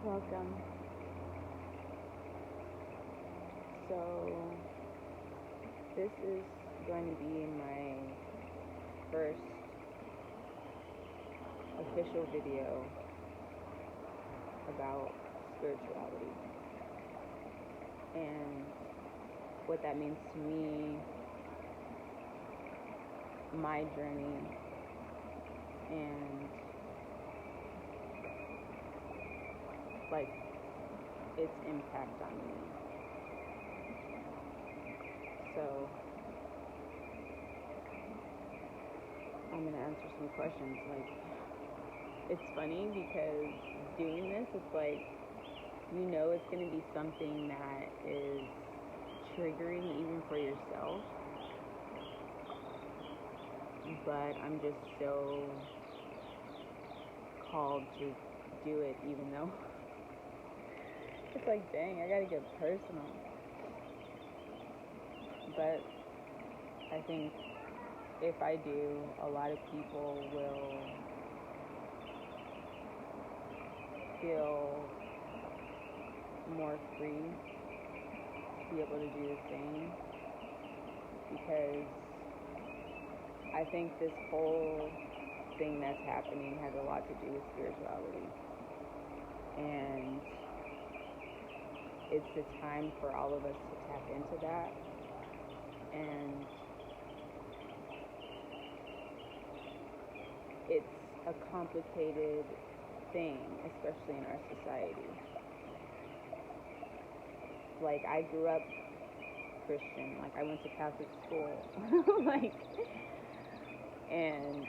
Welcome. So, this is going to be my first official video about spirituality and what that means to me, my journey, and like its impact on me. So I'm gonna answer some questions. Like, it's funny because doing this, it's like, it's gonna be something that is triggering even for yourself, but I'm just so called to do it, even though it's like, dang, I gotta get personal. But I think if I do, a lot of people will feel more free to be able to do the same, because I think this whole thing that's happening has a lot to do with spirituality, and it's the time for all of us to tap into that. And it's a complicated thing, especially in our society. Like, I grew up Christian, like I went to Catholic school, and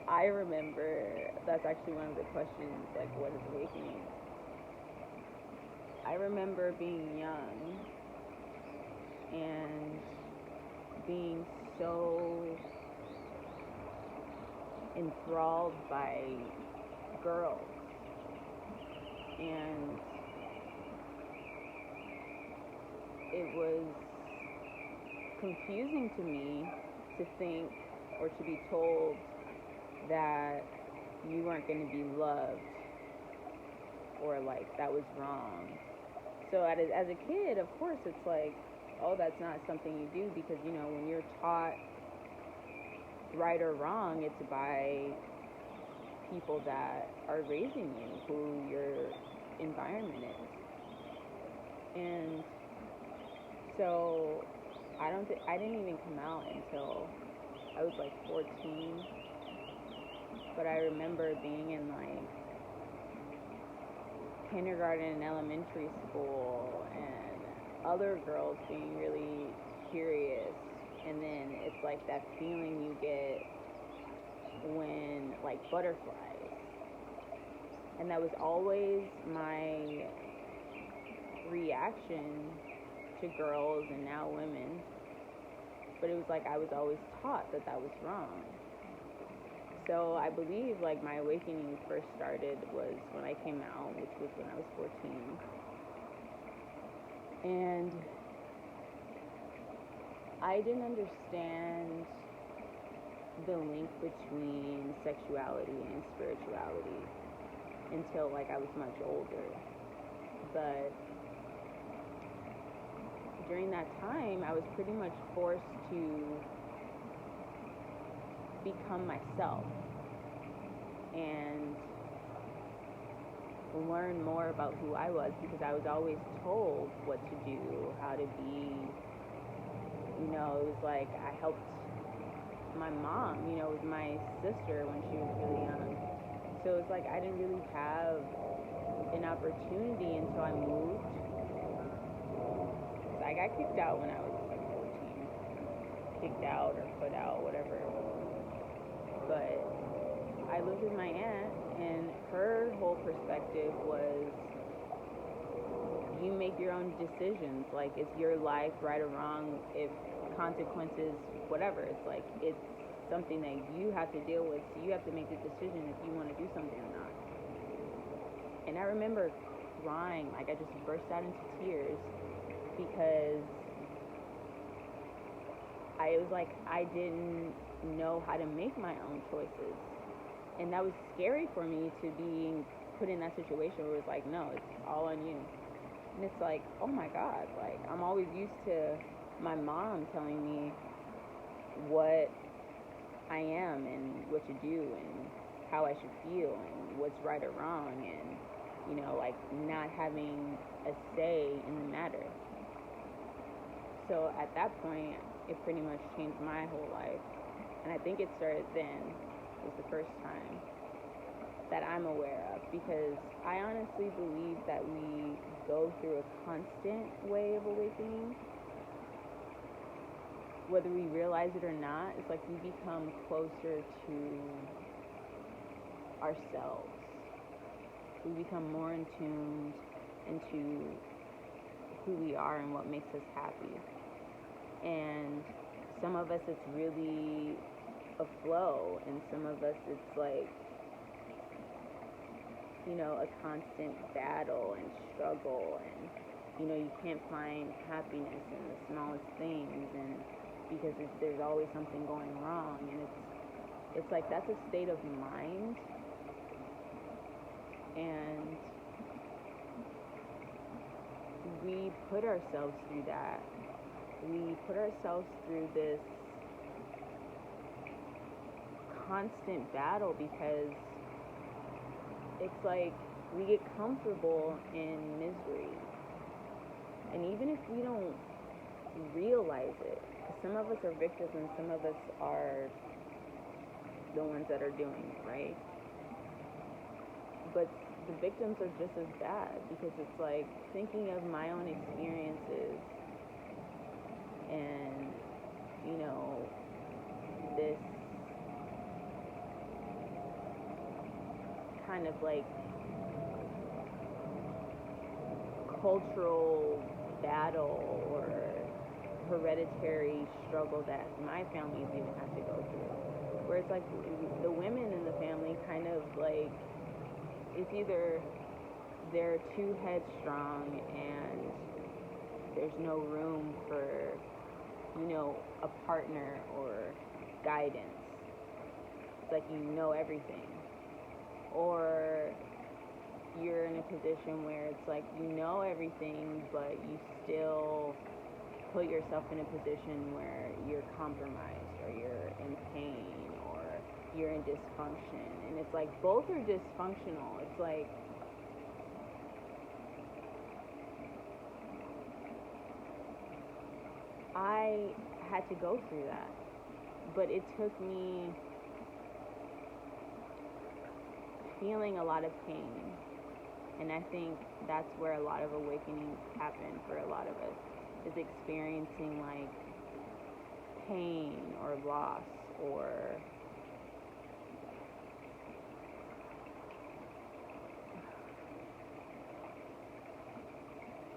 I remember, that's actually one of the questions, like, what is awakening? I remember being young and being so enthralled by girls, and it was confusing to me to think or to be told that you weren't going to be loved, or like that was wrong. So as a kid, of course, it's like, oh, that's not something you do, because when you're taught right or wrong, it's by people that are raising you, who your environment is. And so I didn't even come out until I was like 14, but I remember being in like kindergarten and elementary school, and other girls being really curious, and then it's like that feeling you get when, like, butterflies, and that was always my reaction to girls and now women, but it was like I was always taught that that was wrong. So I believe, like, my awakening first started was when I came out, which was when I was 14. And I didn't understand the link between sexuality and spirituality until, like, I was much older. But during that time, I was pretty much forced to become myself and learn more about who I was, because I was always told what to do, how to be. It was like I helped my mom, with my sister when she was really young. So it's like I didn't really have an opportunity until I moved. So I got kicked out when I was like 14. Kicked out or put out, whatever it was. But I lived with my aunt, and her whole perspective was, you make your own decisions. Like, it's your life, right or wrong, if consequences, whatever. It's like, it's something that you have to deal with, so you have to make the decision if you want to do something or not. And I remember crying, like I just burst out into tears, because it was like I didn't know how to make my own choices. And that was scary for me, to be put in that situation where it's like, no, it's all on you. And it's like, oh my God, like, I'm always used to my mom telling me what I am and what to do and how I should feel and what's right or wrong, and, you know, like, not having a say in the matter. So at that point, it pretty much changed my whole life. And I think it started then, was the first time that I'm aware of, because I honestly believe that we go through a constant way of awakening. Whether we realize it or not, it's like we become closer to ourselves. We become more in tune into who we are and what makes us happy. And some of us, it's really a flow, and some of us, it's like, you know, a constant battle and struggle, and, you know, you can't find happiness in the smallest things, and because there's always something going wrong, and it's like, that's a state of mind. And we put ourselves through that. We put ourselves through this constant battle because it's like we get comfortable in misery. And even if we don't realize it, because some of us are victims and some of us are the ones that are doing it, right? But the victims are just as bad, because it's like thinking of my own experiences and, you know, this kind of like cultural battle or hereditary struggle that my families even have to go through, where it's like the women in the family kind of like, it's either they're too headstrong and there's no room for, you know, a partner or guidance. It's like you know everything. Or you're in a position where it's like you know everything, but you still put yourself in a position where you're compromised or you're in pain or you're in dysfunction. And it's like both are dysfunctional. It's like I had to go through that, but it took me feeling a lot of pain. And I think that's where a lot of awakenings happen for a lot of us, is experiencing like pain or loss, or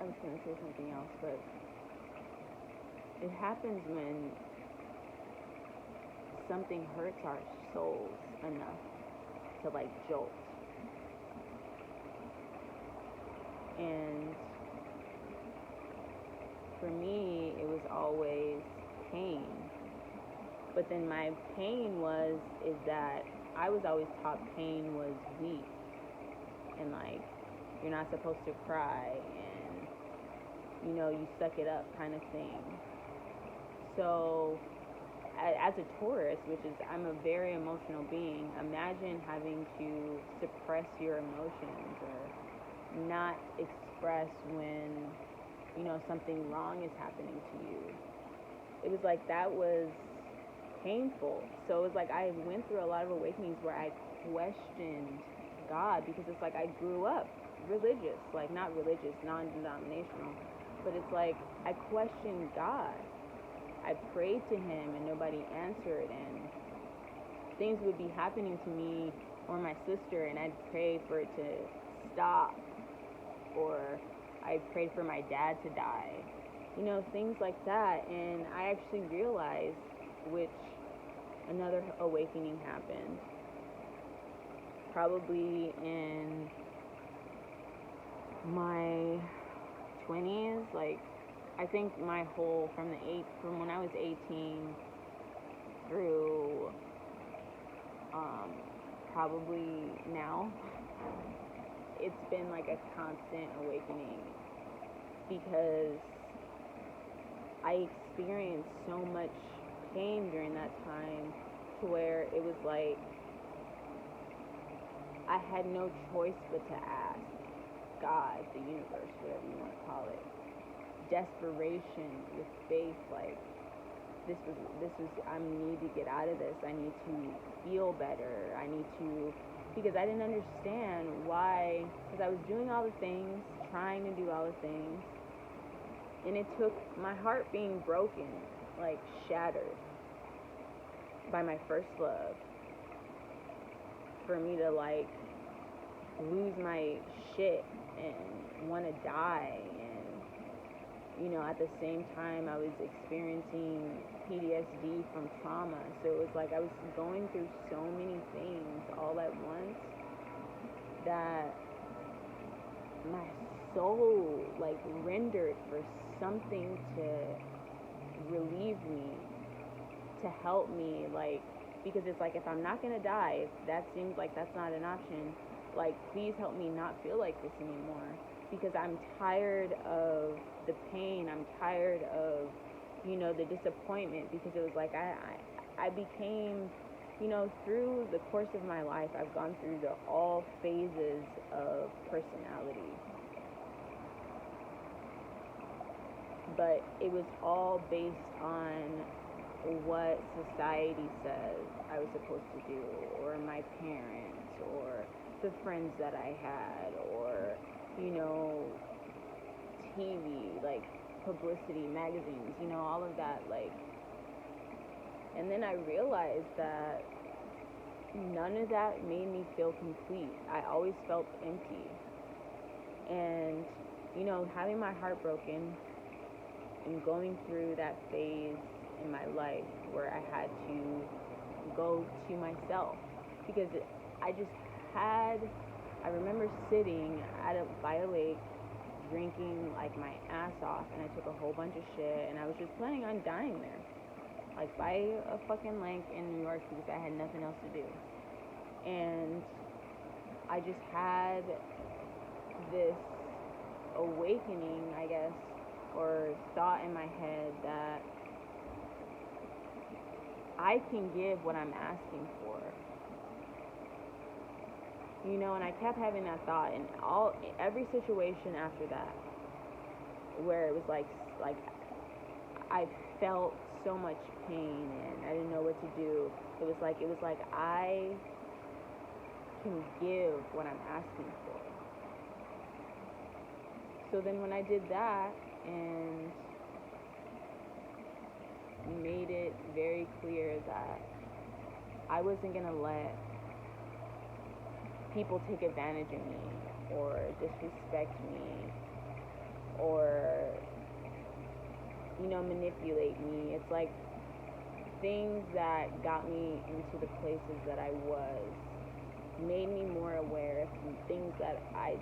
I was going to say something else, but it happens when something hurts our souls enough to like jolt. And for me, it was always pain. But then my pain is that I was always taught pain was weak. And like, you're not supposed to cry, and, you know, you suck it up kind of thing. So as a Taurus, which is, I'm a very emotional being, imagine having to suppress your emotions or not express when, you know, something wrong is happening to you. It was like that was painful. So it was like I went through a lot of awakenings where I questioned God, because it's like I grew up religious, like not religious, non-denominational, but it's like I questioned God. I prayed to him and nobody answered, and things would be happening to me or my sister, and I'd pray for it to stop, or I prayed for my dad to die, you know, things like that. And I actually realized, which another awakening happened probably in my 20s, like I think my whole from when I was 18 through probably now, it's been like a constant awakening, because I experienced so much pain during that time, to where it was like I had no choice but to ask God, the universe, whatever you want to call it, desperation with faith, like this was I need to get out of this. I need to feel better. I need to, because I didn't understand why, because I was doing all the things, trying to do all the things, and it took my heart being broken, like shattered by my first love, for me to like lose my shit and want to die. And at the same time I was experiencing PTSD from trauma, so it was like I was going through so many things all at once, that my soul like rendered for something to relieve me, to help me, like, because it's like, if I'm not gonna die, if that seems like that's not an option, like, please help me not feel like this anymore, because I'm tired of the pain, I'm tired of the disappointment, because it was like I became, through the course of my life, I've gone through all phases of personality, but it was all based on what society says I was supposed to do, or my parents, or the friends that I had, or TV, like publicity, magazines, all of that, like. And then I realized that none of that made me feel complete. I always felt empty. And having my heart broken and going through that phase in my life where I had to go to myself, because I remember sitting by a lake, drinking like my ass off, and I took a whole bunch of shit, and I was just planning on dying there, like by a fucking lake in New York, because I had nothing else to do. And I just had this awakening, I guess, or thought in my head that I can give what I'm asking for. And I kept having that thought in every situation after that, where it was like I felt so much pain and I didn't know what to do. It was like I can give what I'm asking for. So then when I did that and made it very clear that I wasn't going to let people take advantage of me or disrespect me or manipulate me. It's like things that got me into the places that I was made me more aware of things that I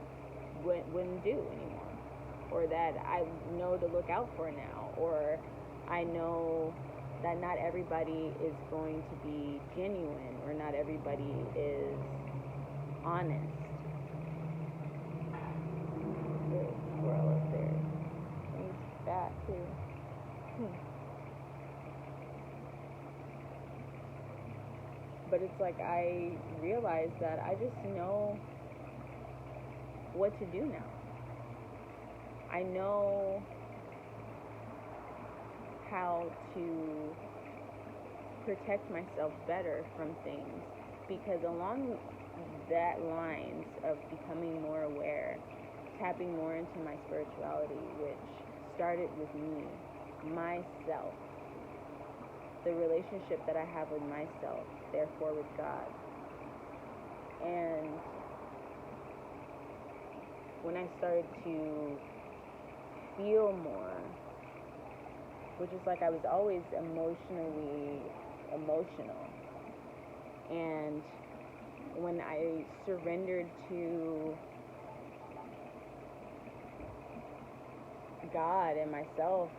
wouldn't do anymore, or that I know to look out for now, or I know that not everybody is going to be genuine, or not everybody is honest. There's a squirrel up there. He's fat too. But it's like I realized that I just know what to do now. I know how to protect myself better from things, because along that lines of becoming more aware, tapping more into my spirituality, which started with me, myself, the relationship that I have with myself, therefore with God. And when I started to feel more, which is like I was always emotional, and when I surrendered to God and myself,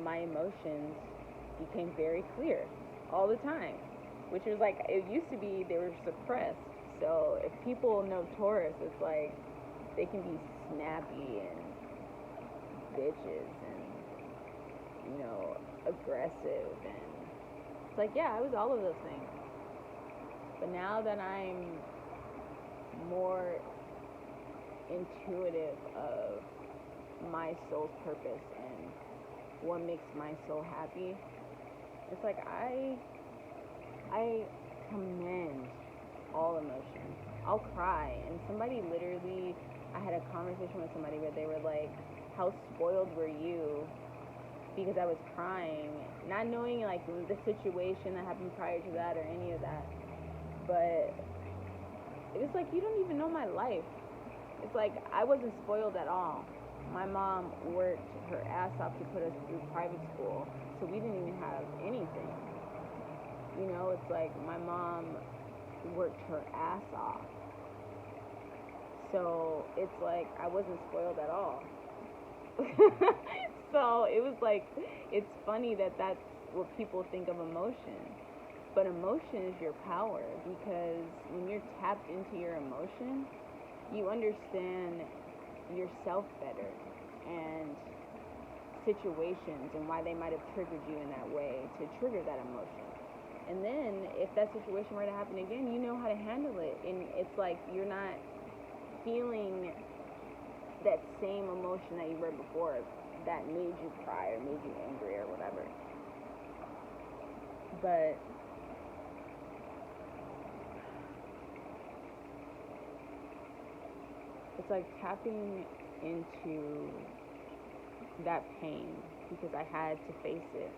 my emotions became very clear all the time, which was like, it used to be they were suppressed. So if people know Taurus, it's like they can be snappy and bitches and, you know, aggressive, and it's like, yeah, I was all of those things. But now that I'm more intuitive of my soul's purpose and what makes my soul happy, it's like I commend all emotions. I'll cry, and somebody literally, I had a conversation with somebody where they were like, how spoiled were you? Because I was crying, not knowing like the situation that happened prior to that or any of that. But it was like, you don't even know my life. It's like, I wasn't spoiled at all. My mom worked her ass off to put us through private school, so we didn't even have anything. You know, it's like my mom worked her ass off. So it's like I wasn't spoiled at all. So it was like, it's funny that that's what people think of emotion. But emotion is your power, because when you're tapped into your emotion, you understand yourself better and situations and why they might have triggered you in that way to trigger that emotion. And then if that situation were to happen again, you know how to handle it. And it's like you're not feeling that same emotion that you were before that made you cry or made you angry or whatever. But it's like tapping into that pain, because I had to face it.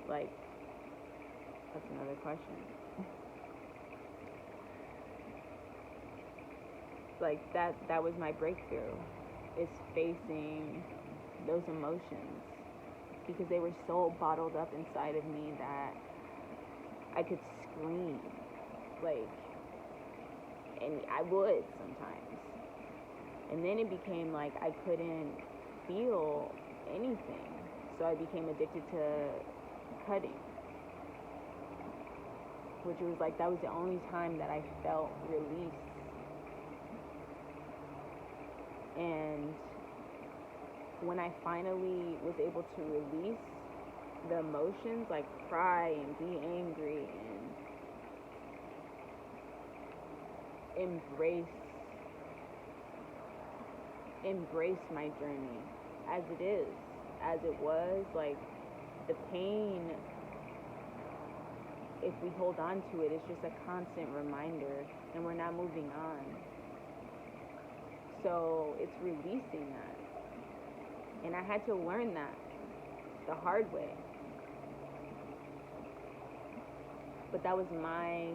Like, that's another question. Like that was my breakthrough, is facing those emotions, because they were so bottled up inside of me that I could scream, like, and I would sometimes. And then it became like I couldn't feel anything, so I became addicted to cutting, which was like, that was the only time that I felt release. And when I finally was able to release the emotions, like cry and be angry and embrace my journey as it is, as it was, like the pain, if we hold on to it, it's just a constant reminder and we're not moving on. So it's releasing that. And I had to learn that the hard way. But that was my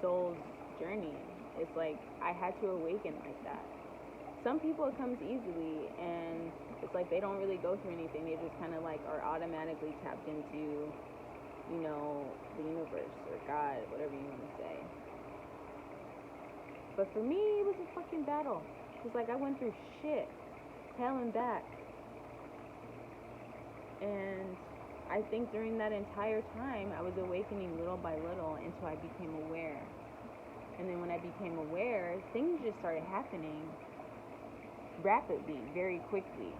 soul's journey. It's like I had to awaken like that. Some people it comes easily, and it's like they don't really go through anything. They just kind of like are automatically tapped into, you know, the universe or God, whatever you want to say. But for me, it was a fucking battle. It's like I went through shit, hell and back. And I think during that entire time, I was awakening little by little until I became aware. And then when I became aware, things just started happening rapidly, very quickly,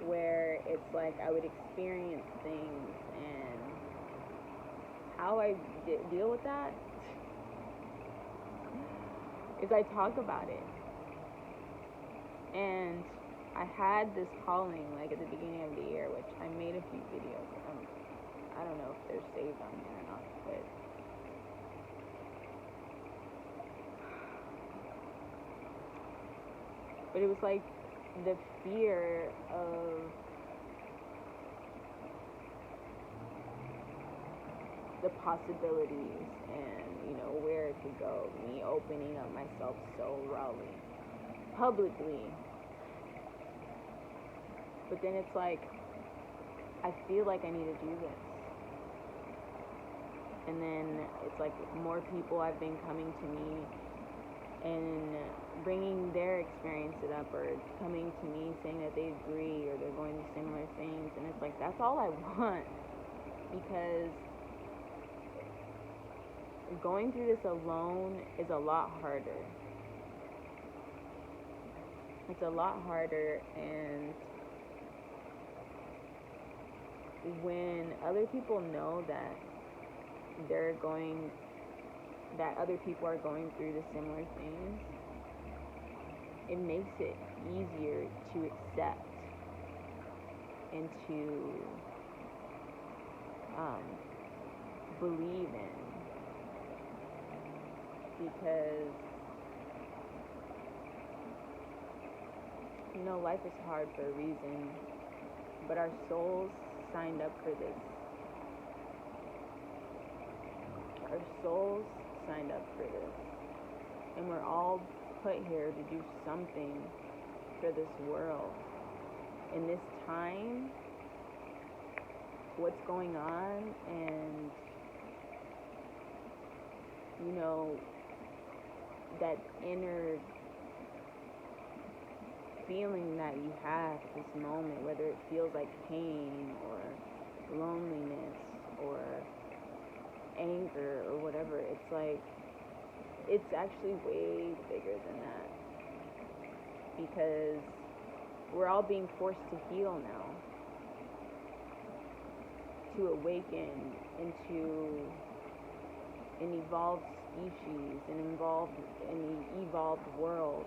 where it's like I would experience things, and how I deal with that is I talk about it. And I had this calling like at the beginning of the year, which I made a few videos. I don't know if they're saved on here or not, but it was like the fear of the possibilities and, you know, where it could go. Me opening up myself so rawly, publicly. But then it's like, I feel like I need to do this. And then it's like more people have been coming to me and bringing their experiences up, or coming to me saying that they agree or they're going through similar things. And it's like, that's all I want, because going through this alone is a lot harder. It's a lot harder, and when other people know that other people are going through the similar things, it makes it easier to accept and to believe in, because life is hard for a reason, but our souls signed up for this. Our souls signed up for this, and we're all put here to do something for this world. In this time, what's going on, and that inner feeling that you have at this moment, whether it feels like pain or loneliness or anger or whatever, it's like, it's actually way bigger than that, because we're all being forced to heal now, to awaken into an evolved species, an evolved world.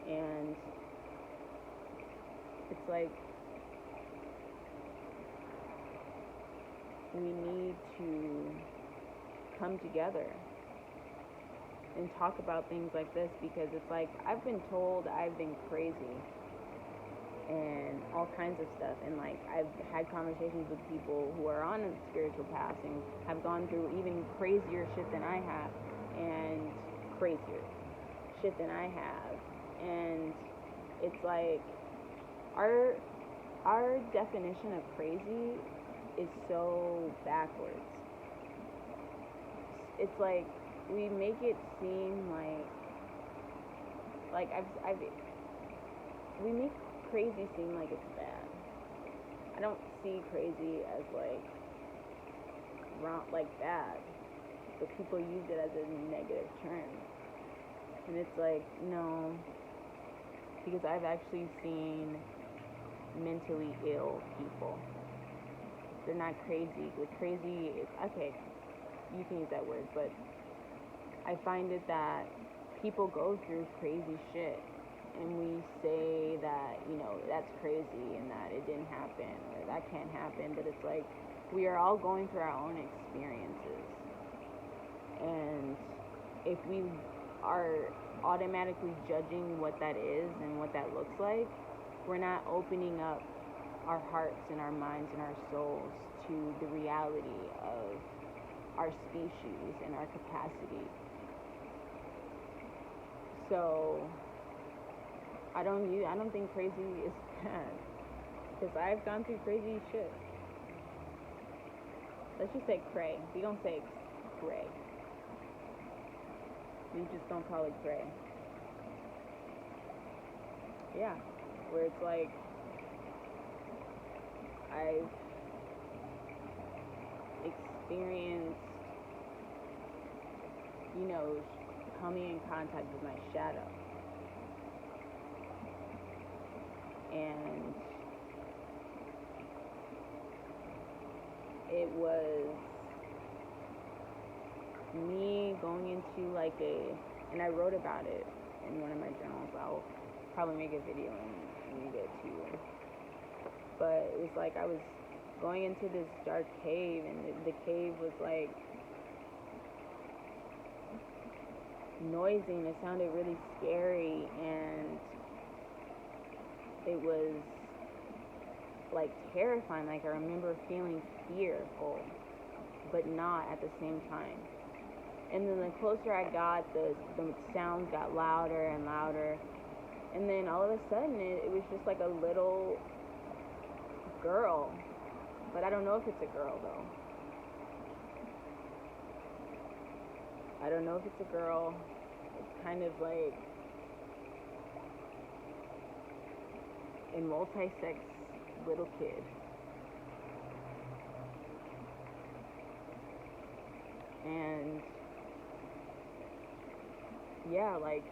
And it's like, we need to come together and talk about things like this, because it's like, I've been told I've been crazy and all kinds of stuff, and like, I've had conversations with people who are on a spiritual path and have gone through even crazier shit than I have, and crazier shit than I have, and it's like, our definition of crazy is so backwards. It's like, we make it seem like we make crazy seem like it's bad. I don't see crazy as like wrong, like bad, but people use it as a negative term, and it's like, no, because I've actually seen mentally ill people. They're not crazy. With crazy, okay, you can use that word, but I find it that people go through crazy shit, and we say that, that's crazy and that it didn't happen or that can't happen, but it's like, we are all going through our own experiences, and if we are automatically judging what that is and what that looks like, we're not opening up our hearts and our minds and our souls to the reality of our species and our capacity. So I don't think crazy is bad, because I've gone through crazy shit. Let's just say cray. We don't say cray. We just don't call it cray. Yeah, where it's like, I've experienced, coming in contact with my shadow. And it was me going into like and I wrote about it in one of my journals. I'll probably make a video and read it to you. But it was like, I was going into this dark cave, and the cave was like noisy, and it sounded really scary, and it was like terrifying. Like, I remember feeling fearful, but not at the same time. And then the closer I got, the sounds got louder and louder, and then all of a sudden it was just like a little girl, but I don't know if it's a girl though. I don't know if it's a girl. It's kind of like a multi-sex little kid. And yeah, like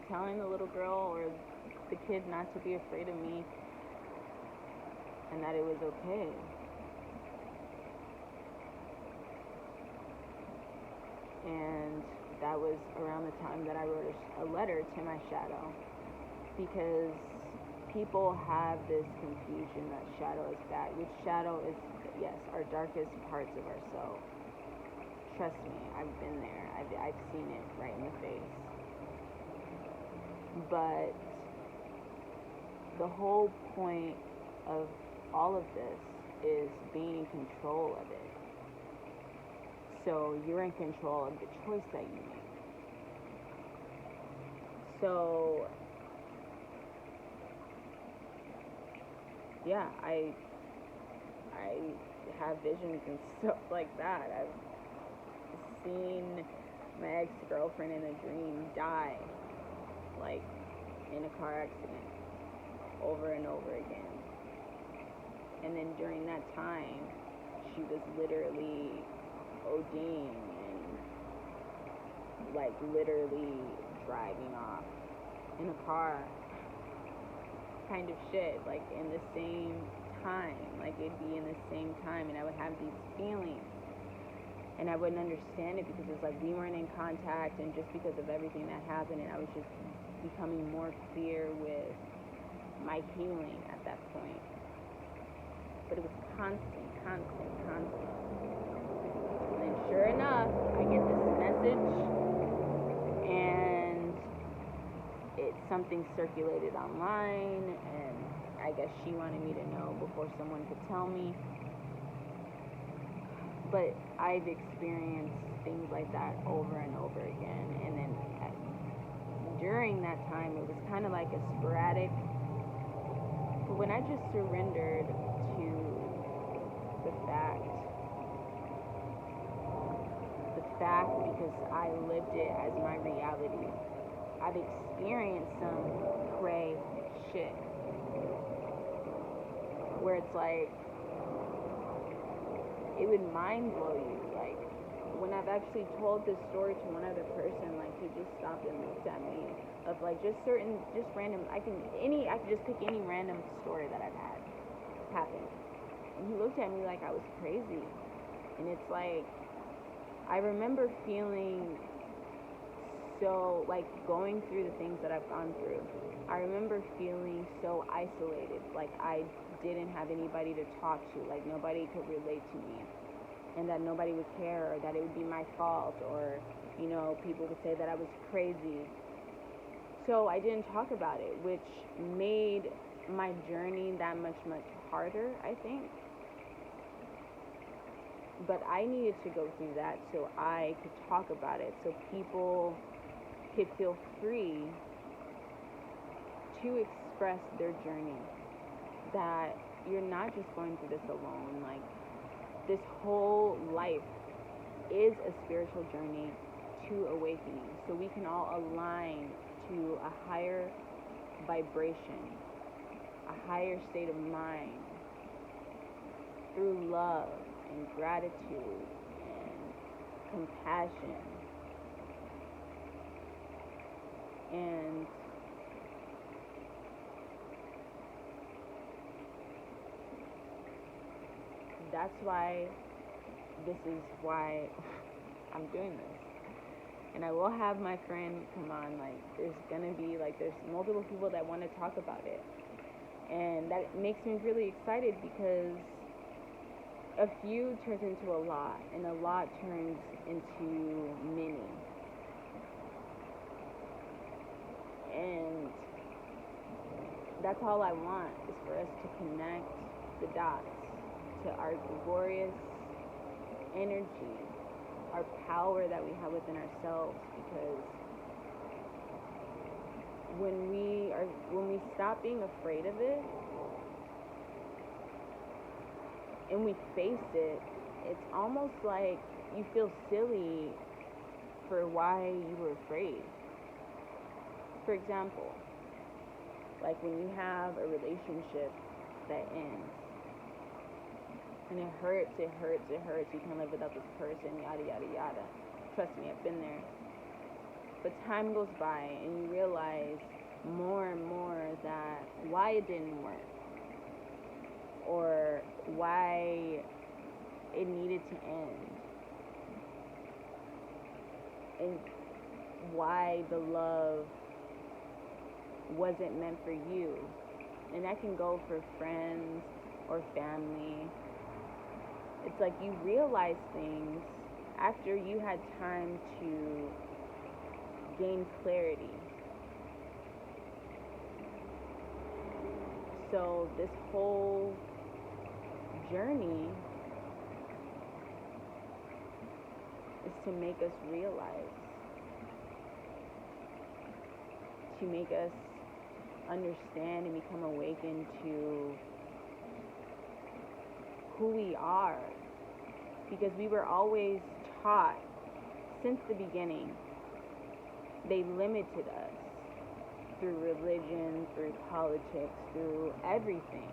telling the little girl or the kid not to be afraid of me and that it was okay. And that was around the time that I wrote a letter to my shadow, because people have this confusion that shadow is bad, which shadow is, yes, our darkest parts of ourselves. Trust me, I've been there. I've seen it right in the face. But the whole point of all of this is being in control of it. So you're in control of the choice that you make. So yeah, I have visions and stuff like that. I've seen my ex-girlfriend in a dream die, like in a car accident, over and over again. And then during that time, she was literally ODing and like literally driving off in a car, kind of shit, like in the same time, like it'd be in the same time, and I would have these feelings and I wouldn't understand it because it's like we weren't in contact, and just because of everything that happened, and I was just becoming more clear with my healing at that point. But it was constant. And then sure enough, I get this message, and it's something circulated online, and I guess she wanted me to know before someone could tell me. But I've experienced things like that over and over again. And then during that time, it was kind of like a sporadic. But when I just surrendered to the fact because I lived it as my reality, I've experienced some cray shit where it's like, it would mind blow you. Like, when I've actually told this story to one other person, like, he just stopped and looked at me of like just random, I could just pick any random story that I've had happen, and he looked at me like I was crazy. And it's like, I remember feeling so, like, going through the things that I've gone through, I remember feeling so isolated, like I didn't have anybody to talk to, like nobody could relate to me, and that nobody would care, or that it would be my fault, or, you know, people would say that I was crazy. So I didn't talk about it, which made my journey that much harder, I think. But I needed to go through that so I could talk about it, so people could feel free to express their journey, that you're not just going through this alone. Like, this whole life is a spiritual journey to awakening, so we can all align to a higher vibration, a higher state of mind, through love and gratitude and compassion. And that's why I'm doing this. And I will have my friend come on. Like, there's multiple people that want to talk about it. And that makes me really excited, because a few turns into a lot, and a lot turns into many. And that's all I want, is for us to connect the dots to our glorious energy, our power that we have within ourselves. Because when we stop being afraid of it and we face it, it's almost like you feel silly for why you were afraid. For example, like when you have a relationship that ends, and it hurts, you can't live without this person, yada, yada, yada. Trust me, I've been there. But time goes by and you realize more and more that why it didn't work, or why it needed to end, and why the love wasn't meant for you. And that can go for friends or family. It's like you realize things after you had time to gain clarity. So this whole journey is to make us realize, to make us understand and become awakened to who we are. Because we were always taught since the beginning, they limited us through religion, through politics, through everything.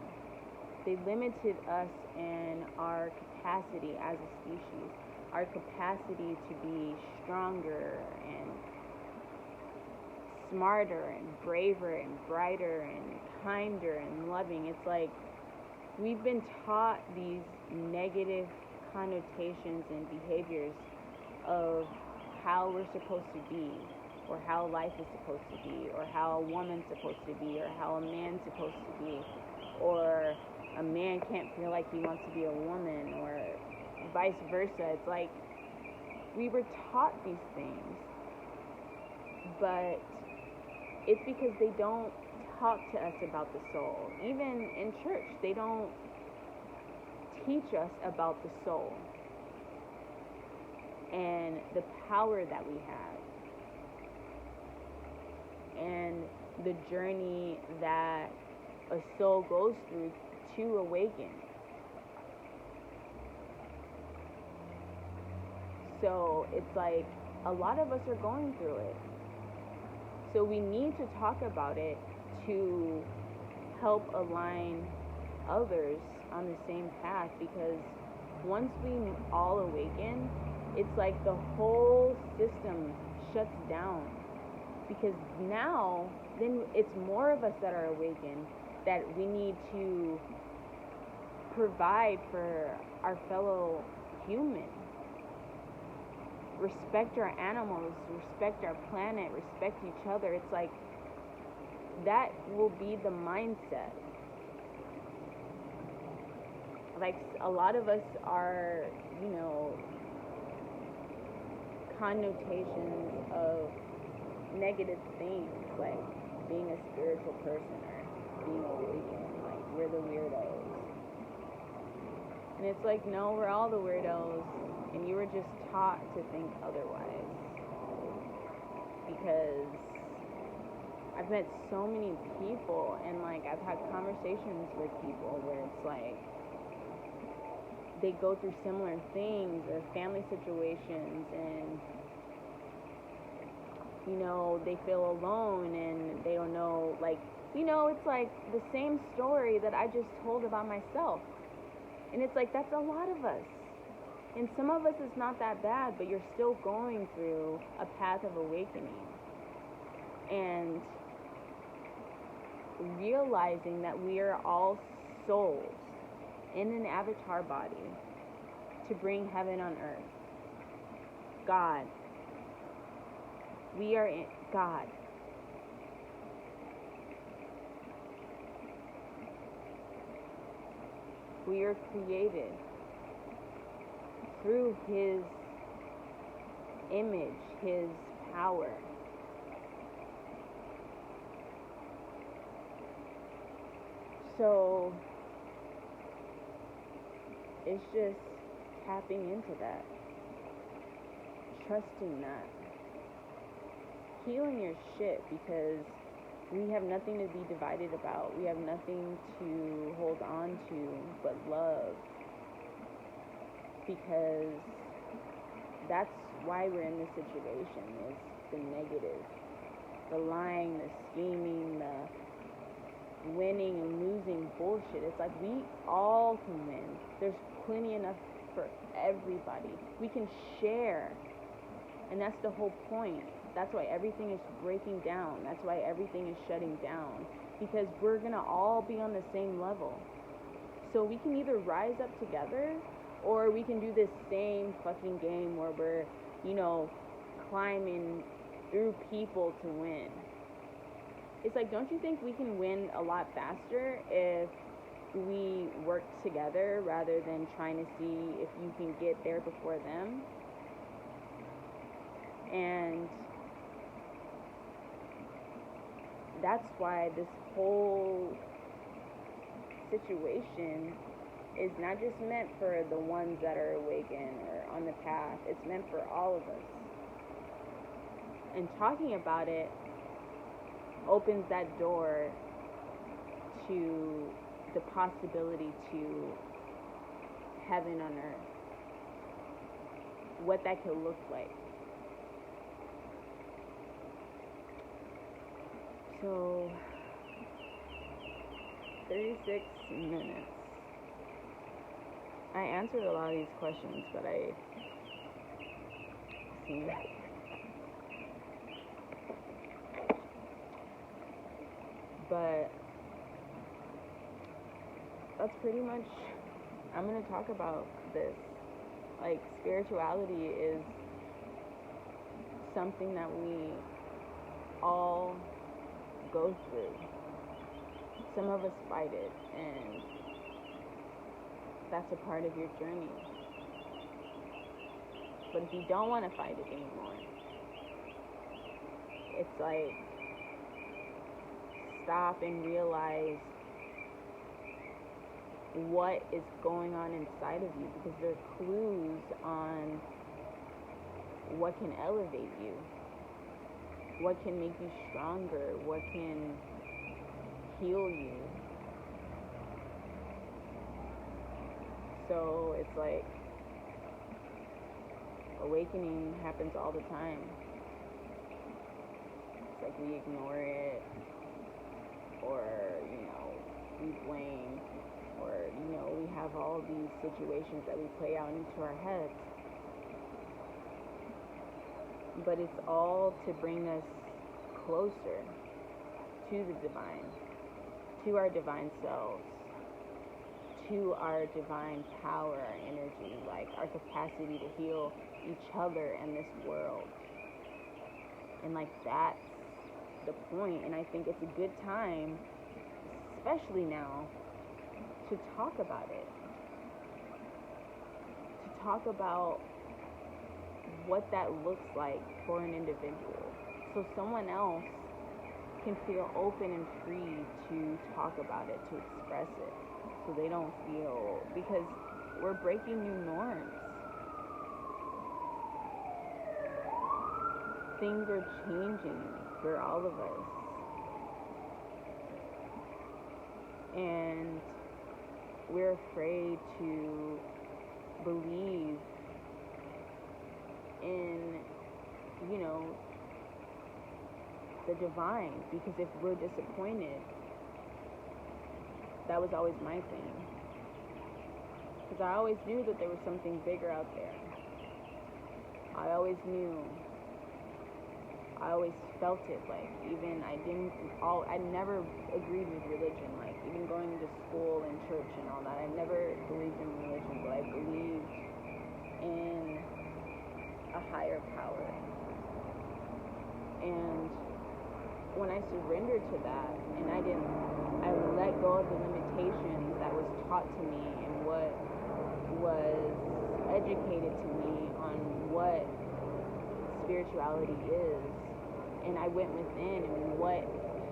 They limited us in our capacity as a species, our capacity to be stronger and smarter and braver and brighter and kinder and loving. It's like we've been taught these negative connotations and behaviors of how we're supposed to be, or how life is supposed to be, or how a woman's supposed to be, or how a man's supposed to be, or a man can't feel like he wants to be a woman, or vice versa. It's like we were taught these things, but it's because they don't talk to us about the soul. Even in church, they don't teach us about the soul and the power that we have, and the journey that a soul goes through to awaken. So it's like a lot of us are going through it. So we need to talk about it to help align others on the same path, because once we all awaken, it's like the whole system shuts down. Because now, then it's more of us that are awakened, that we need to provide for our fellow human. Respect our animals, respect our planet, respect each other. It's like that will be the mindset. Like a lot of us are, connotations of negative things, like being a spiritual person or being awakened, like we're the weirdos. And it's like, no, we're all the weirdos, and you were just taught to think otherwise. Because I've met so many people, and like I've had conversations with people where it's like they go through similar things or family situations, and they feel alone and they don't know, like, it's like the same story that I just told about myself. And it's like, that's a lot of us. And some of us it's not that bad, but you're still going through a path of awakening. And realizing that we are all souls in an avatar body to bring heaven on earth. God. We are in God. We are created through His image, His power. So it's just tapping into that, trusting that, healing your shit, because we have nothing to be divided about. We have nothing to hold on to but love, because that's why we're in this situation, is the negative, the lying, the scheming, the winning and losing bullshit. It's like we all can win. There's plenty enough for everybody. We can share, and that's the whole point. That's why everything is breaking down. That's why everything is shutting down. Because we're going to all be on the same level. So we can either rise up together, or we can do this same fucking game where we're, climbing through people to win. It's like, don't you think we can win a lot faster if we work together rather than trying to see if you can get there before them? And that's why this whole situation is not just meant for the ones that are awakened or on the path. It's meant for all of us. And talking about it opens that door to the possibility to heaven on earth. What that could look like. So, 36 minutes. I answered a lot of these questions, but but that's pretty much, I'm going to talk about this. Like, spirituality is something that we all go through. Some of us fight it, and that's a part of your journey. But if you don't want to fight it anymore, it's like, stop and realize what is going on inside of you, because there are clues on what can elevate you, what can make you stronger, what can heal you. So it's like, awakening happens all the time. It's like we ignore it, or we blame, or we have all these situations that we play out into our heads. But it's all to bring us closer to the divine, to our divine selves, to our divine power, our energy, like our capacity to heal each other and this world. And like, that's the point. And I think it's a good time, especially now, to talk about it. To talk about what that looks like for an individual. So someone else can feel open and free to talk about it, to express it. So they don't feel, because we're breaking new norms. Things are changing for all of us. And we're afraid to believe in, the divine, because if we're disappointed, that was always my thing. Because I always knew that there was something bigger out there. I always knew. I always felt it. Like, even I never agreed with religion. Like, even going to school and church and all that, I never believed in religion, but I believed in a higher power. And when I surrendered to that, and I let go of the limitations that was taught to me and what was educated to me on what spirituality is, and I went within and what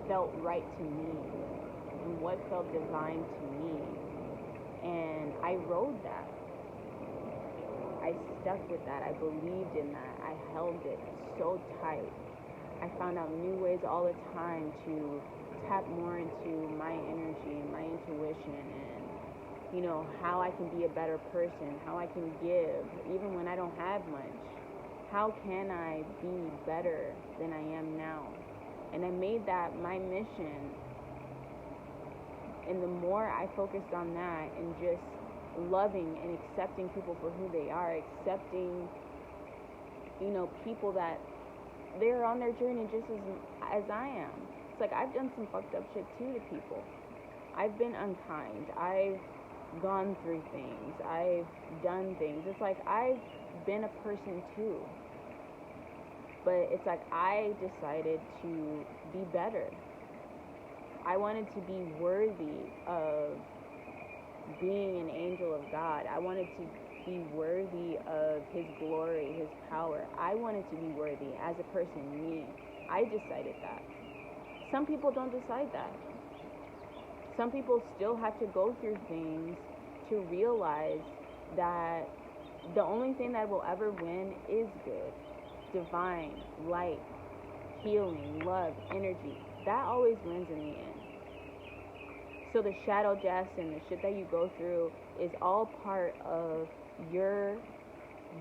felt right to me and what felt divine to me, and I rode that. I stuck with that. I believed in that. I held it so tight. I found out new ways all the time to tap more into my energy, my intuition, and how I can be a better person, how I can give, even when I don't have much. How can I be better than I am now? And I made that my mission. And the more I focused on that and just loving and accepting people for who they are, accepting, people that they're on their journey just as I am. It's like I've done some fucked up shit too to people. I've been unkind. I've gone through things. I've done things. It's like I've been a person too. But it's like I decided to be better. I wanted to be worthy of being an angel of God. I wanted to be worthy of His glory, His power. I wanted to be worthy as a person, me. I decided that. Some people don't decide that. Some people still have to go through things to realize that the only thing that will ever win is good, divine, light, healing, love, energy. That always wins in the end. So the shadow deaths and the shit that you go through is all part of your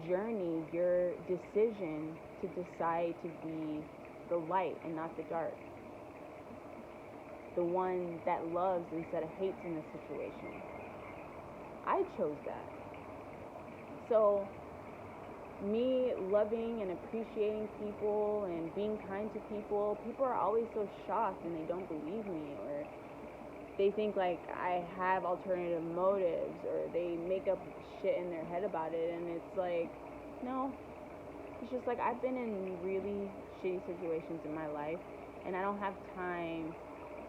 journey, your decision to decide to be the light and not the dark. The one that loves instead of hates in a situation. I chose that. So me loving and appreciating people and being kind to people are always so shocked and they don't believe me, or they think like I have alternative motives, or they make up shit in their head about it, and it's like, no. It's just like I've been in really shitty situations in my life, and I don't have time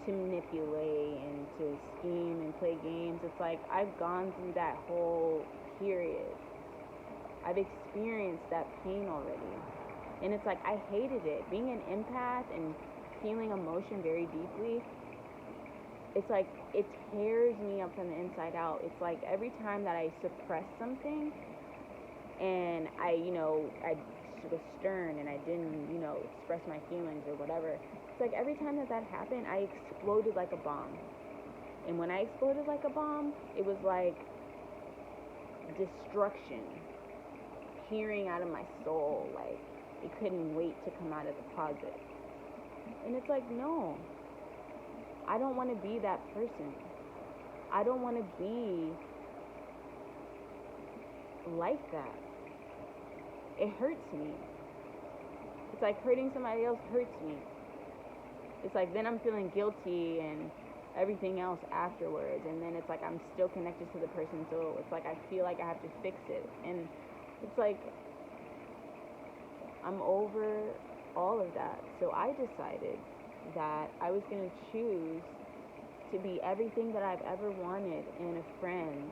to manipulate and to scheme and play games. It's like I've gone through that whole period. I've experienced that pain already. And it's like I hated it. Being an empath and feeling emotion very deeply, it's like it tears me up from the inside out. It's like every time that I suppress something and I was stern and I didn't, express my feelings or whatever. It's like every time that happened, I exploded like a bomb. And when I exploded like a bomb, it was like destruction peering out of my soul. Like it couldn't wait to come out of the closet. And it's like, no, I don't want to be that person. I don't want to be like that. It hurts me. It's like hurting somebody else hurts me. It's like then I'm feeling guilty and everything else afterwards, and then it's like I'm still connected to the person, so it's like I feel like I have to fix it. And it's like I'm over all of that. So I decided that I was going to choose to be everything that I've ever wanted in a friend,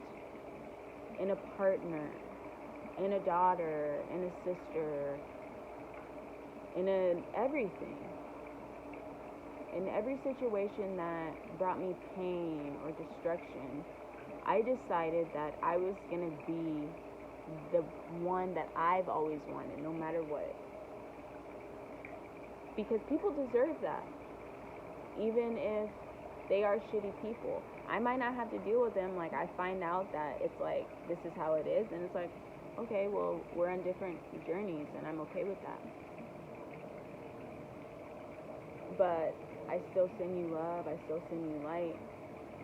in a partner, in a daughter, in a sister, in everything. In every situation that brought me pain or destruction, I decided that I was going to be the one that I've always wanted, no matter what. Because people deserve that. Even if they are shitty people. I might not have to deal with them. Like, I find out that it's like, this is how it is. And it's like, okay, well, we're on different journeys, and I'm okay with that. But I still send you love, I still send you light,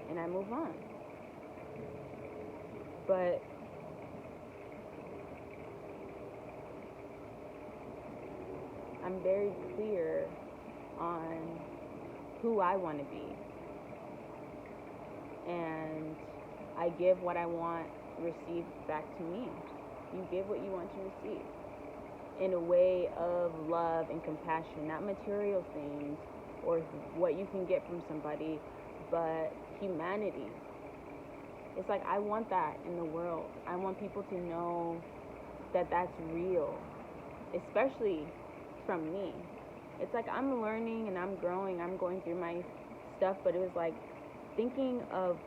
and I move on. But I'm very clear on who I want to be. And I give what I want received back to me. You give what you want to receive. In a way of love and compassion, not material things or what you can get from somebody, but humanity. It's like I want that in the world. I want people to know that that's real, especially from me. It's like I'm learning and I'm growing, I'm going through my stuff, but it was like thinking of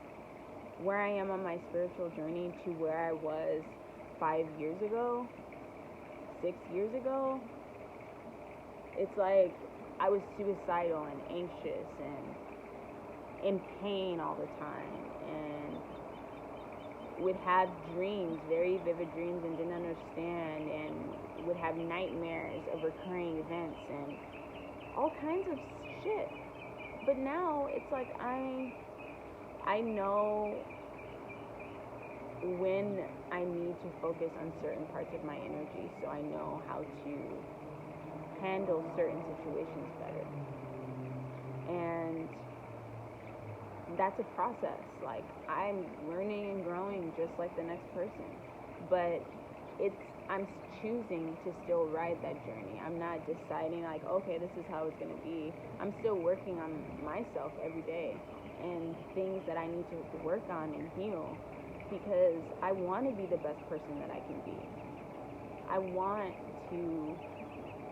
where I am on my spiritual journey to where I was 5 years ago, 6 years ago. It's like I was suicidal and anxious and in pain all the time, and would have dreams, very vivid dreams, and didn't understand, and would have nightmares of recurring events and all kinds of shit. But now it's like I know when I need to focus on certain parts of my energy, so I know how to handle certain situations better. And that's a process. Like, I'm learning and growing just like the next person. But I'm choosing to still ride that journey. I'm not deciding like, okay, this is how it's going to be. I'm still working on myself every day and things that I need to work on and heal, because I want to be the best person that I can be. I want to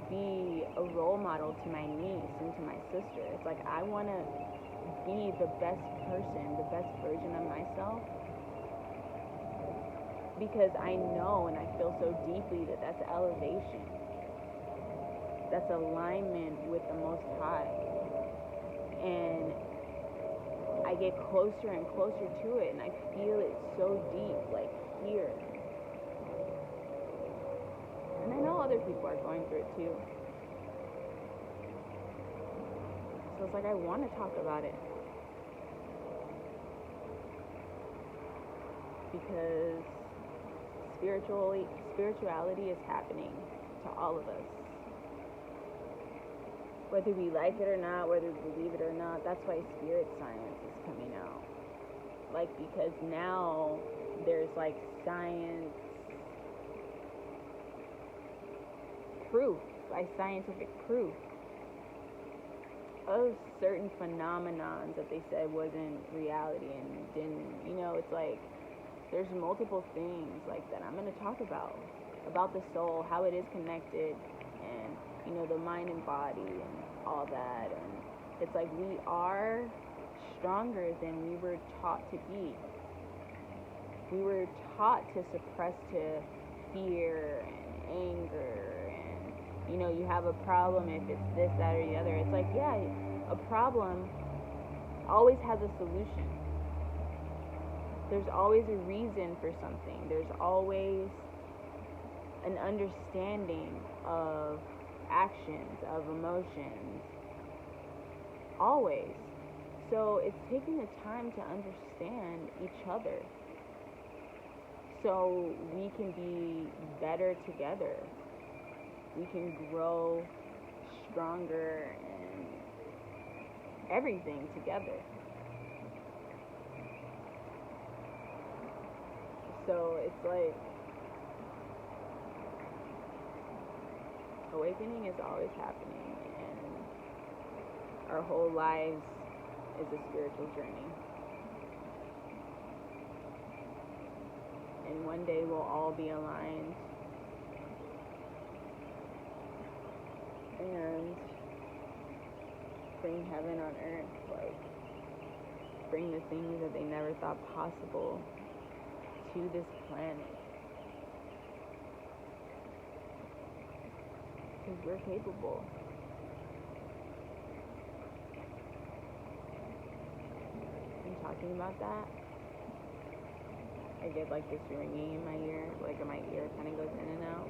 be a role model to my niece and to my sister. It's like, I want to be the best person, the best version of myself, because I know and I feel so deeply that that's elevation. That's alignment with the Most High. And I get closer and closer to it, and I feel it so deep, like here. And I know other people are going through it too. So it's like, I want to talk about it. Because spirituality is happening to all of us. Whether we like it or not, whether we believe it or not, that's why spirit science is coming out. Like, because now there's like science proof, by scientific proof, of certain phenomenons that they said wasn't reality and didn't, it's like, there's multiple things like that I'm going to talk about the soul, how it is connected, and, the mind and body and all that. And it's like, we are stronger than we were taught to be. We were taught to suppress to fear and anger, and, you have a problem if it's this, that, or the other. It's like, yeah, a problem always has a solution. There's always a reason for something. There's always an understanding of actions, of emotions. Always. So it's taking the time to understand each other so we can be better together. We can grow stronger and everything together. So it's like, awakening is always happening, and our whole lives is a spiritual journey. And one day we'll all be aligned and bring heaven on earth, like bring the things that they never thought possible to this planet. Because we're capable. And talking about that, I get like this ringing in my ear, like my ear kind of goes in and out.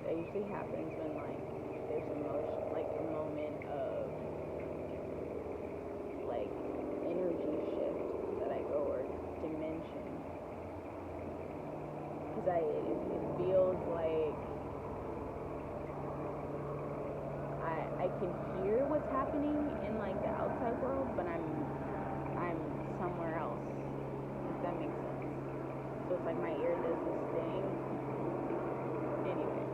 That usually happens when like there's emotion, like a moment of like energy shift that I go, or dimension. Because it feels like I can hear what's happening in like the outside world, but I'm somewhere else, if that makes sense. So it's like my ear does this thing. Anyway.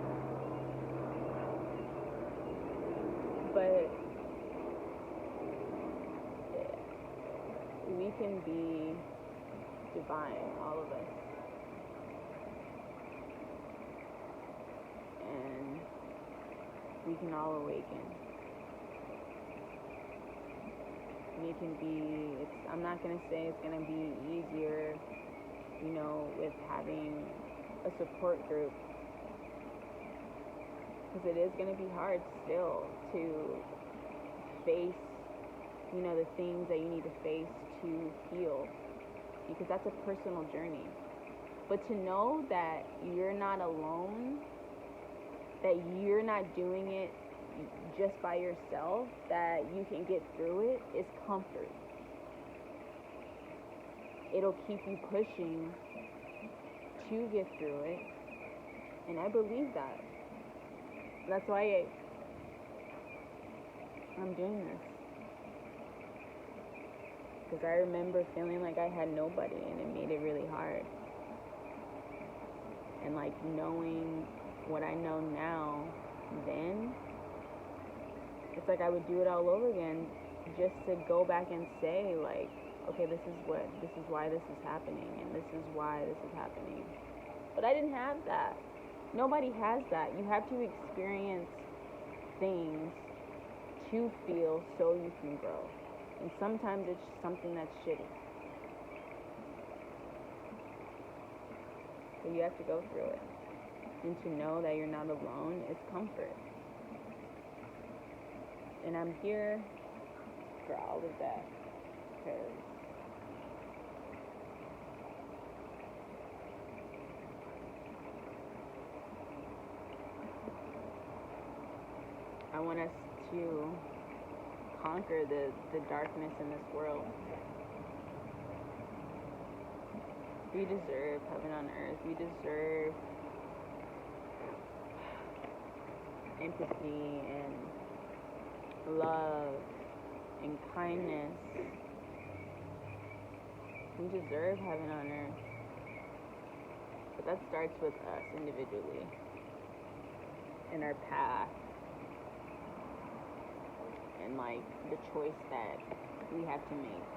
But we can be divine, all of us. And we can all awaken. We can be, I'm not going to say it's going to be easier, with having a support group. Because it is going to be hard still to face, the things that you need to face to heal. Because that's a personal journey. But to know that you're not alone, that you're not doing it just by yourself, that you can get through it, is comfort. It'll keep you pushing to get through it. And I believe that. That's why I'm doing this. Because I remember feeling like I had nobody, and it made it really hard. And like knowing what I know now, then it's like I would do it all over again, just to go back and say like, okay, this is why this is happening, and this is why this is happening. But I didn't have that. Nobody has that. You have to experience things to feel so you can grow. And sometimes it's something that's shitty. But you have to go through it. And to know that you're not alone is comfort. And I'm here for all of that. Because I want us to conquer the darkness in this world. We deserve heaven on earth. We deserve empathy and love and kindness. We deserve heaven on earth. But that starts with us individually and our path. And like the choice that we have to make.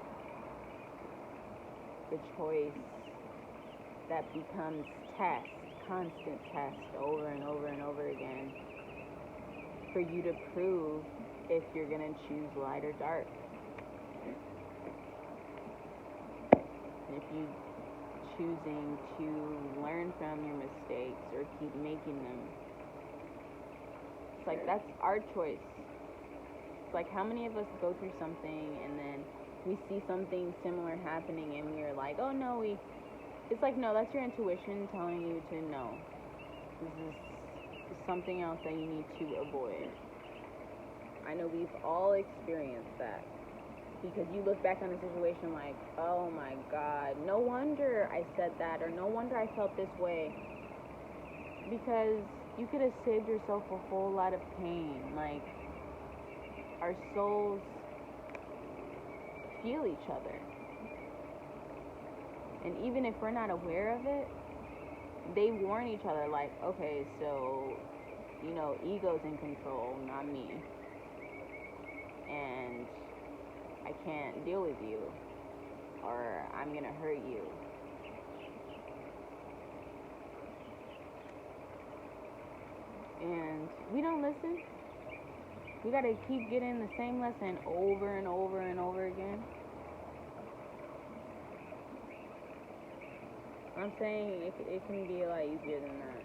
The choice that becomes test, constant test over and over and over again for you to prove if you're going to choose light or dark. And if you choosing to learn from your mistakes or keep making them, it's like that's our choice. It's like how many of us go through something and then we see something similar happening and we're like, oh no, it's like, no, that's your intuition telling you to know. This is something else that you need to avoid. I know we've all experienced that. Because you look back on a situation like, oh my God, no wonder I said that, or no wonder I felt this way. Because you could have saved yourself a whole lot of pain. Like, our souls feel each other. And even if we're not aware of it, they warn each other like, okay, so, ego's in control, not me. And I can't deal with you, or I'm gonna hurt you. And we don't listen. We gotta keep getting the same lesson over and over and over again. I'm saying it can be a lot easier than that.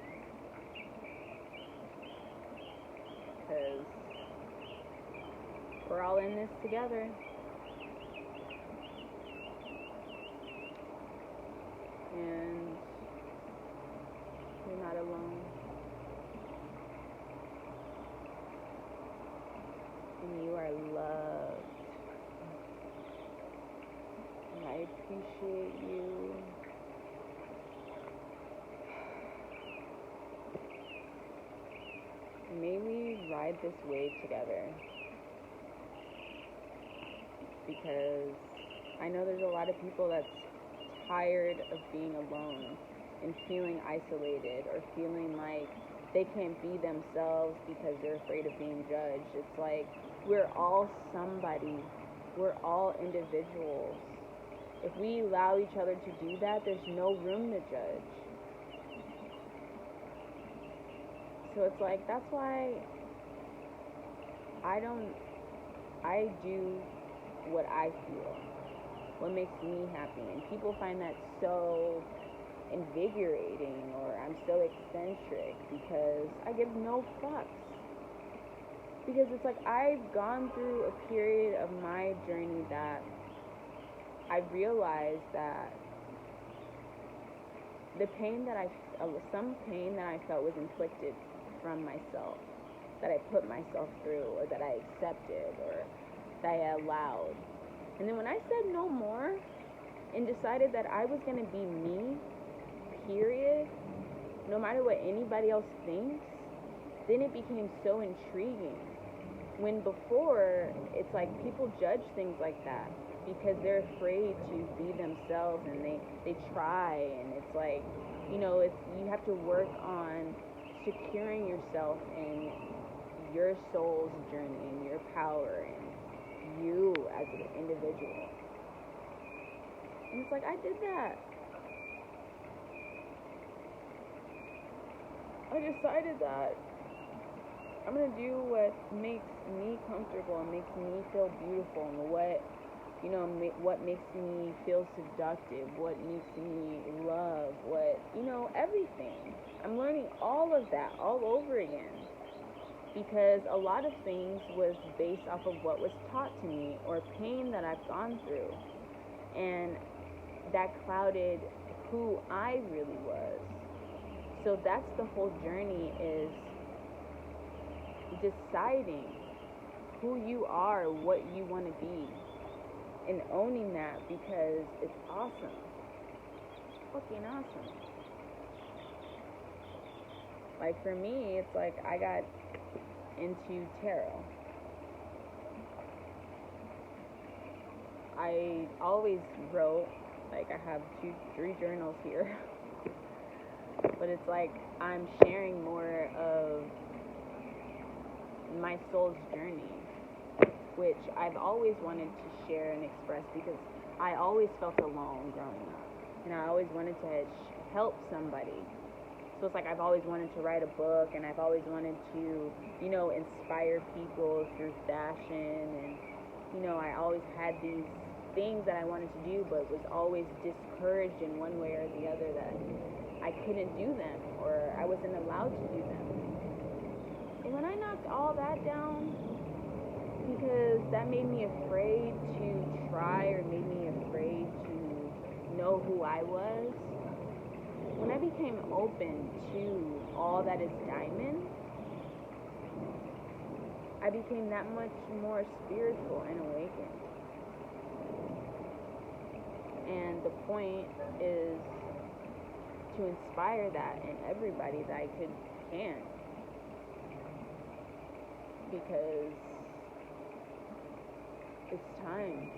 Because we're all in this together. And you're not alone. And you are loved. And I appreciate you. May we ride this wave together. Because I know there's a lot of people that's tired of being alone and feeling isolated or feeling like they can't be themselves because they're afraid of being judged. It's like we're all somebody. We're all individuals. If we allow each other to do that, there's no room to judge. So it's like, that's why I do what I feel, what makes me happy. And people find that so invigorating, or I'm so eccentric, because I give no fucks. Because it's like I've gone through a period of my journey that I realized that some pain that I felt was inflicted from myself, that I put myself through, or that I accepted, or that I allowed. And then when I said no more and decided that I was going to be me, period, no matter what anybody else thinks, then it became so intriguing. When before, it's like people judge things like that because they're afraid to be themselves, and they try, and it's like, it's, you have to work on securing yourself and your soul's journey and your power and you as an individual. And it's like, I did that. I decided that I'm going to do what makes me comfortable and makes me feel beautiful, and what makes me feel seductive, what makes me love, everything. I'm learning all of that all over again, because a lot of things was based off of what was taught to me or pain that I've gone through, and that clouded who I really was. So that's the whole journey, is deciding who you are, what you want to be, and owning that, because it's awesome. Fucking awesome. Like for me, it's like I got into tarot. I always wrote, like I have 2-3 journals here. But it's like I'm sharing more of my soul's journey, which I've always wanted to share and express, because I always felt alone growing up, and I always wanted to help somebody. So it's like I've always wanted to write a book, and I've always wanted to, inspire people through fashion, and, I always had these things that I wanted to do, but was always discouraged in one way or the other that I couldn't do them, or I wasn't allowed to do them. And when I knocked all that down, because that made me afraid to try, or made me afraid to know who I was, when I became open to all that is diamond, I became that much more spiritual and awakened. And the point is to inspire that in everybody that I can. Because it's time.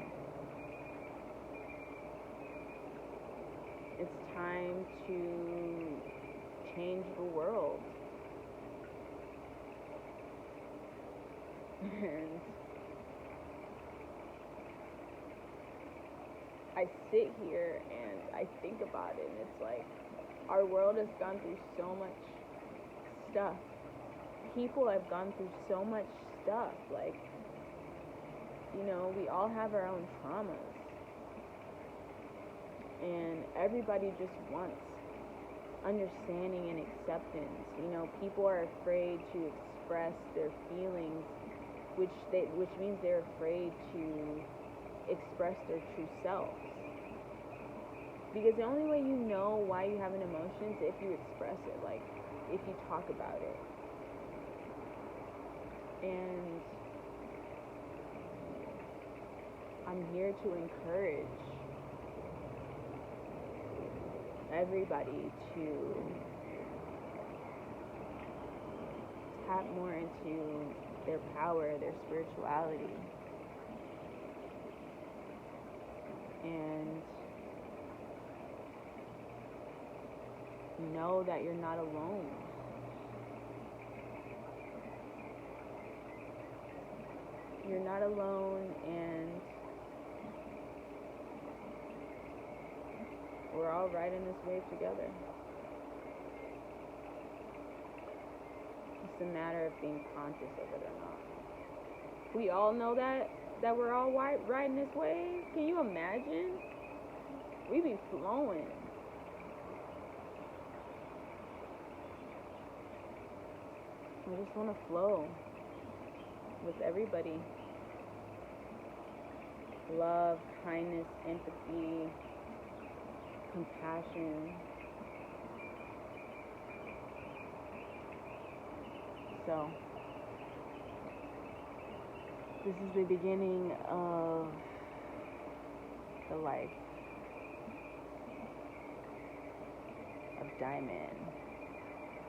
It's time to change the world. And I sit here and I think about it, and it's like, our world has gone through so much stuff. People have gone through so much stuff. Like, we all have our own traumas. And everybody just wants understanding and acceptance. People are afraid to express their feelings, which means they're afraid to express their true selves. Because the only way you know why you have an emotion is if you express it, like if you talk about it. And I'm here to encourage everybody to tap more into their power, their spirituality, and know that you're not alone. You're not alone, and we're all riding this wave together. It's a matter of being conscious of it or not. We all know that we're all riding this wave. Can you imagine? We be flowing. I just want to flow with everybody. Love, kindness, empathy, compassion. So, this is the beginning of the life of Diamond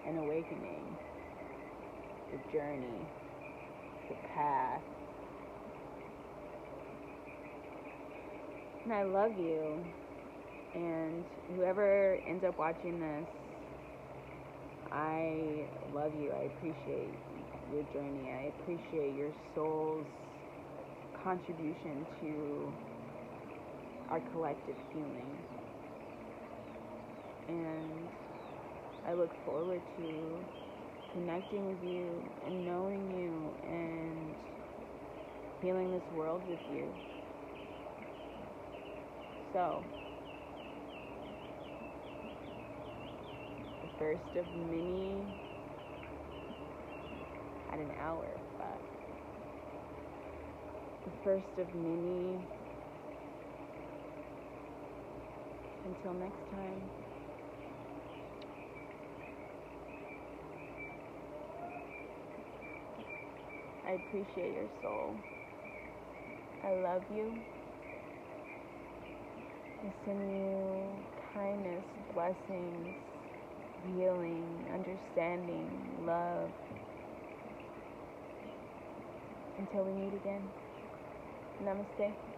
and awakening. the journey, the path. And I love you. And whoever ends up watching this, I love you. I appreciate your journey. I appreciate your soul's contribution to our collective healing. And I look forward to connecting with you and knowing you and healing this world with you. So, the first of many, at an hour, but the first of many. Until next time. I appreciate your soul. I love you. I send you kindness, blessings, healing, understanding, love. Until we meet again. Namaste.